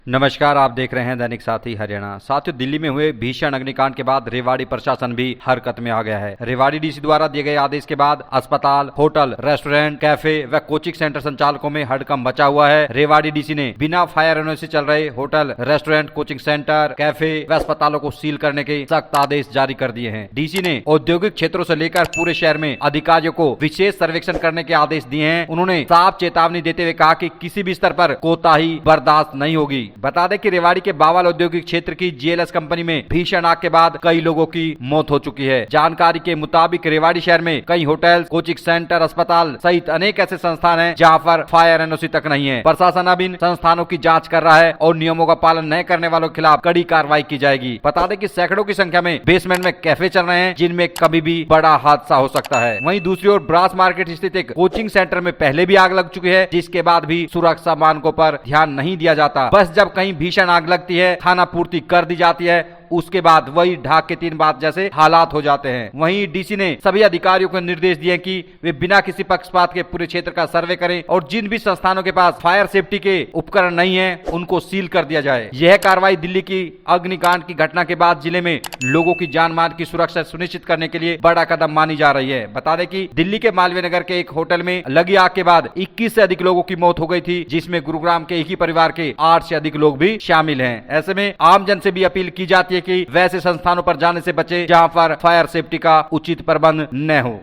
नमस्कार, आप देख रहे हैं दैनिक साथी हरियाणा। साथियों, दिल्ली में हुए भीषण अग्निकांड के बाद रेवाड़ी प्रशासन भी हरकत में आ गया है। रेवाड़ी डीसी द्वारा दिए गए आदेश के बाद अस्पताल, होटल, रेस्टोरेंट, कैफे व कोचिंग सेंटर संचालकों में हड़कंप मचा हुआ है। रेवाड़ी डीसी ने बिना फायर एनओसी चल रहे hotel, restaurant, coaching centre, cafe व अस्पतालों को सील करने के सख्त आदेश जारी कर दिए हैं। डीसी ने औद्योगिक क्षेत्रों से लेकर पूरे शहर में अधिकारियों को विशेष सर्वेक्षण करने के आदेश दिए हैं। उन्होंने साफ चेतावनी देते हुए कहा कि किसी भी स्तर पर कोताही बर्दाश्त नहीं होगी। बता दें कि रेवाड़ी के बावल औद्योगिक क्षेत्र की जीएलएस कंपनी में भीषण आग के बाद कई लोगों की मौत हो चुकी है। जानकारी के मुताबिक रेवाड़ी शहर में कई होटल, कोचिंग सेंटर, अस्पताल सहित अनेक ऐसे संस्थान हैं जहां पर फायर एनओसी तक नहीं है। प्रशासन अब इन संस्थानों की जांच कर रहा है और नियमों का पालन नहीं करने वालों के खिलाफ कड़ी कार्रवाई की जाएगी। बता दें कि सैकड़ों की संख्या में बेसमेंट में कैफे चल रहे हैं जिनमें कभी भी बड़ा हादसा हो सकता है। वहीं दूसरी ओर ब्रास मार्केट स्थित एक कोचिंग सेंटर में पहले भी आग लग चुकी है, जिसके बाद भी सुरक्षा मानकों पर ध्यान नहीं दिया जाता। बस जब कहीं भीषण आग लगती है, खाना पूर्ति कर दी जाती है, उसके बाद वही ढाक के 3 बात जैसे हालात हो जाते हैं। वहीं डीसी ने सभी अधिकारियों को निर्देश दिए कि वे बिना किसी पक्षपात के पूरे क्षेत्र का सर्वे करें और जिन भी संस्थानों के पास फायर सेफ्टी के उपकरण नहीं है उनको सील कर दिया जाए। यह कार्रवाई दिल्ली की अग्निकांड की घटना के बाद जिले में लोगों की जान माल की सुरक्षा सुनिश्चित करने के लिए बड़ा कदम मानी जा रही है। बता दें कि दिल्ली के मालवीय नगर के एक होटल में लगी आग के बाद 21 से अधिक लोगों की मौत हो गई थी, जिसमें गुरुग्राम के एक ही परिवार के 8 से अधिक लोग भी शामिल हैं। ऐसे में आमजन से भी अपील की जाती है कि वैसे संस्थानों पर जाने से बचे जहां पर फायर सेफ्टी का उचित प्रबंध न हो।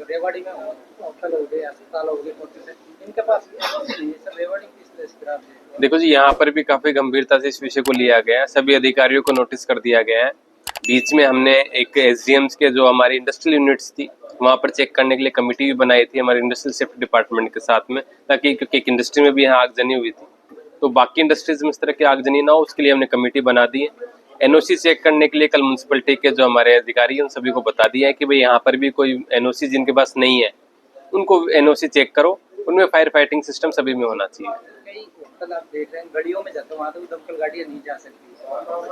रेवाड़ी में होटल हो गए, अस्पताल हो गए, इनके पास रेवाड़ी किस तरह से खराब है? देखो जी, यहाँ पर भी काफी गंभीरता से इस विषय को लिया गया है। सभी अधिकारियों को नोटिस कर दिया गया है। बीच में हमने एक एसडीएम्स के जो हमारी इंडस्ट्रियल यूनिट्स थी वहां पर चेक करने के लिए कमेटी भी बनाई थी हमारे इंडस्ट्रियल सेफ्टी डिपार्टमेंट के साथ में, ताकि क्योंकि एक इंडस्ट्री में भी यहाँ आगजनी हुई थी तो बाकी इंडस्ट्रीज में इस तरह की आगजनी ना हो, उसके लिए हमने कमेटी बना दी है। एनओसी चेक करने के लिए कल म्यूनसिपलिटी के जो हमारे अधिकारी हैं उन सभी को बता दिया है कि भाई यहाँ पर भी कोई एनओसी जिनके पास नहीं है उनको एनओसी चेक करो, उनमें फायर फाइटिंग सिस्टम सभी में होना चाहिए। कई होटल आप देख रहे हैं गलियों में जाते हैं, वहाँ तो दमकल गाड़ियाँ नहीं जा सकती,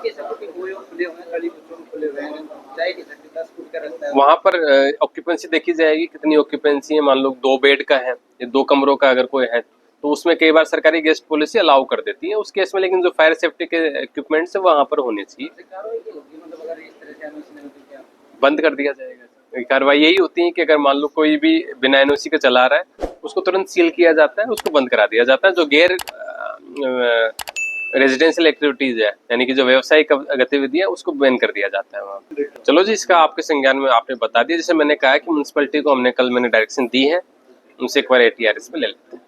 कैसे खुले हुए हैं, गली खुले हुए हैं, जा ही नहीं सकते, 10 फुट का रास्ता है। वहाँ पर ऑक्यूपेंसी देखी जाएगी, कितनी ऑक्यूपेंसी है। मान लो 2 बेड का है या 2 कमरों का अगर कोई है तो उसमें कई बार सरकारी गेस्ट पॉलिसी अलाउ कर देती है उस केस में, लेकिन जो फायर सेफ्टी के इक्विपमेंट्स है वहाँ पर होने चाहिए। बंद कर दिया जाएगा। कार्रवाई यही होती है कि अगर मान लो कोई भी बिना एनओसी के चला रहा है उसको तुरंत सील किया जाता है, उसको बंद करा दिया जाता है। जो गैर रेजिडेंशियल एक्टिविटीज है यानी कि जो व्यावसायिक गतिविधि है उसको बैन कर दिया जाता है वहाँ। चलो जी, इसका आपके संज्ञान में आपने बता दिया। जैसे मैंने कहा कि म्यूनसिपलिटी को मैंने डायरेक्शन दी है, उनसे एक बार ATRS में ले लेते हैं।